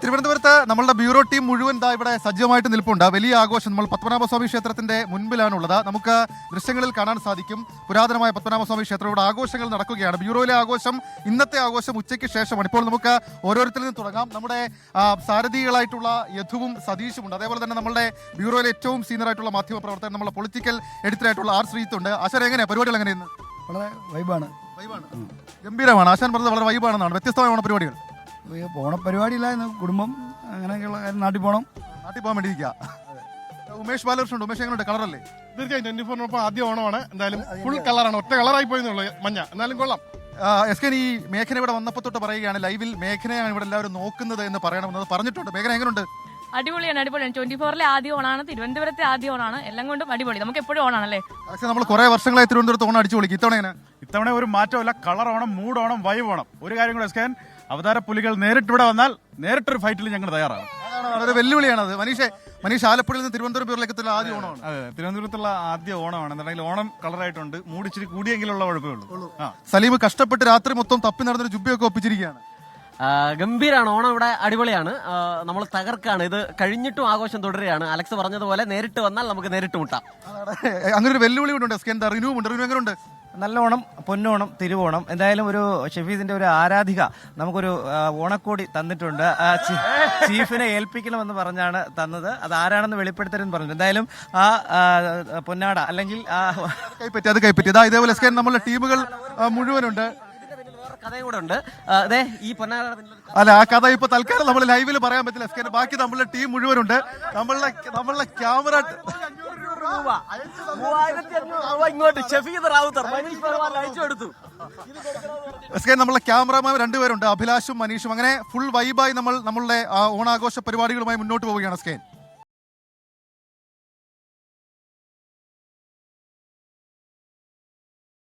തിരുവനന്തപുരത്ത് നമ്മളുടെ bureau team മുഴുവൻ ഇവിടെ സജ്ജമായിട്ട് നിൽപ്പുണ്ട്. വലിയ ആഘോഷം നമ്മൾ പത്മനാഭസ്വാമി ക്ഷേത്രത്തിന്റെ മുൻപിലാണുള്ളത്. നമുക്ക് ദൃശ്യങ്ങളിൽ കാണാൻ സാധിക്കും പുരാതനമായ പത്മനാഭസ്വാമി ക്ഷേത്രം. ഇവിടെ ആഘോഷങ്ങൾ നടക്കുകയാണ്. ബ്യൂറോയിലെ ആഘോഷം ഇന്നത്തെ ആഘോഷം ഉച്ചയ്ക്ക് ശേഷമാണ്. ഇപ്പോൾ നമുക്ക് ഓരോരുത്തരിൽ നിന്ന് തുടങ്ങാം. നമ്മുടെ സാരഥികളായിട്ടുള്ള യധുവും സതീഷും ഉണ്ട്. അതേപോലെ തന്നെ നമ്മുടെ ബ്യൂറോയിലെ ഏറ്റവും സീനിയർ ആയിട്ടുള്ള മാധ്യമ പ്രവർത്തകൻ, നമ്മുടെ പൊളിറ്റിക്കൽ എഡിറ്ററായിട്ടുള്ള ആർ ശ്രീത്തുണ്ട്. ആശാൻ എങ്ങനെയാണ് പരിപാടികൾ? എങ്ങനെയാണ്? വളരെ വൈബാണ്, ഗംഭീരമാണ്. ആശാൻ പറഞ്ഞത് വളരെ വൈബാണെന്നാണ്. വ്യത്യസ്തമായ പരിപാടികൾ ഓണപരിപാടിയില്ല, കുടുംബം അങ്ങനെയൊക്കെയുള്ള കാര്യം. നാട്ടിൽ പോകണം വേണ്ടി ഇരിക്കുക. ഉമേഷ് ബാലകൃഷ്ണൻ ഉണ്ട്. ഉമേഷ് എങ്ങനെയുണ്ട്? കളറല്ലേ? തീർച്ചയായും 24 ആദ്യ ഓണമാണ്. എന്തായാലും ഫുൾ കളറാണ്, ഒറ്റ കളറായി പോയെന്നുള്ളൂ മഞ്ഞ. എന്നാലും കൊള്ളാം. എസ് കെ, ഈ മേഘന ഇവിടെ വന്നപ്പോൾ തൊട്ട് പറയുകയാണ് ലൈവിൽ മേഘനയാണ് ഇവിടെ എല്ലാവരും നോക്കുന്നത് എന്ന് പറയണമെന്നത് പറഞ്ഞിട്ടുണ്ട്. മേഘന എങ്ങനെയുണ്ട്? അടിപൊളിയാണ്. 24-ലെ ആദ്യ ഓണാണ്, തിരുവനന്തപുരത്തെ ആദ്യ ഓണാണ്. എല്ലാം കൊണ്ടും അടിപൊളി. നമുക്ക് എപ്പോഴും ഓണാണല്ലേ? പക്ഷേ നമ്മൾ കുറെ വർഷങ്ങളായി തിരുവനന്തപുരത്ത് ഓണം അടിച്ചു പൊളിക്കും. ഇത്തവണ ഒരു മാറ്റമില്ല. Colour Onam, mood Onam, vibe Onam. ഒരു കാര്യം കൂടെ, എസ് കെ, അവതാര പുലികൾ നേരിട്ട് ഇവിടെ വന്നാൽ നേരിട്ടൊരു ഫൈറ്റിൽ ഞങ്ങൾ തയ്യാറാണ്. അതൊരു വെല്ലുവിളിയാണ്. അത് മനീഷ് ആലപ്പുഴയിൽ നിന്ന് തിരുവനന്തപുരം ബ്യൂറോയിലേക്കുള്ള ആദ്യ ഓണമാണ്. അതെ, തിരുവനന്തപുരത്തുള്ള ആദ്യ ഓണമാണ്. എന്താണെങ്കിൽ ഓണം കളറായിട്ടുണ്ട്. മൂഡ് ഇച്ചിരി കൂടിയെങ്കിലുള്ള കുഴപ്പമേ ഉള്ളൂ. സലീം കഷ്ടപ്പെട്ട് രാത്രി മൊത്തം തപ്പി നടന്നൊരു ജുബ്ബയൊക്കെ ഒപ്പിച്ചിരിക്കുകയാണ്. ഗംഭീരാണ്. ഓണം ഇവിടെ അടിപൊളിയാണ്. നമ്മൾ തകർക്കാണ്. ഇത് കഴിഞ്ഞിട്ടും ആഘോഷം തുടരുകയാണ്. അലക്സ് പറഞ്ഞതുപോലെ നേരിട്ട് വന്നാൽ നമുക്ക് നേരിട്ട് മുട്ടാം. അങ്ങനെ ഒരു വെല്ലുവിളി ഉണ്ട്. റിനു എങ്ങനെയുണ്ട്? നല്ല ഓണം, പൊന്നോണം, തിരുവോണം. എന്തായാലും ഒരു ഷെഫീദിന്റെ ഒരു ആരാധിക നമുക്കൊരു ഓണക്കോടി തന്നിട്ടുണ്ട്. ചീഫിനെ ഏൽപ്പിക്കണമെന്ന് പറഞ്ഞാണ് തന്നത്. അത് ആരാണെന്ന് വെളിപ്പെടുത്തരുതെന്ന് പറഞ്ഞു. എന്തായാലും ആ പൊന്നാട അല്ലെങ്കിൽ കൈപ്പറ്റി ഇതേപോലെ നമ്മളുടെ ടീമുകൾ മുഴുവനുണ്ട്. കഥയും കൂടെ ഉണ്ട്. ഈ പൊന്നാട അല്ല, ആ കഥ ഇപ്പൊ തൽക്കാലം നമ്മൾ ലൈവിൽ പറയാൻ പറ്റില്ല. ബാക്കി നമ്മളുടെ ടീം മുഴുവനുണ്ട്. നമ്മളുടെ ക്യാമറ ഇങ്ങോട്ട് ഷെഫീദ് റാവുത്തർ, മനീഷ് പർവാർ അയച്ചു കൊടുത്തു. നമ്മളെ ക്യാമറമാൻ രണ്ടുപേരുണ്ട്, അഭിലാഷും മനീഷും. അങ്ങനെ ഫുൾ വൈബായി നമ്മളുടെ ഓണാഘോഷ പരിപാടികളുമായി മുന്നോട്ട് പോവുകയാണ്.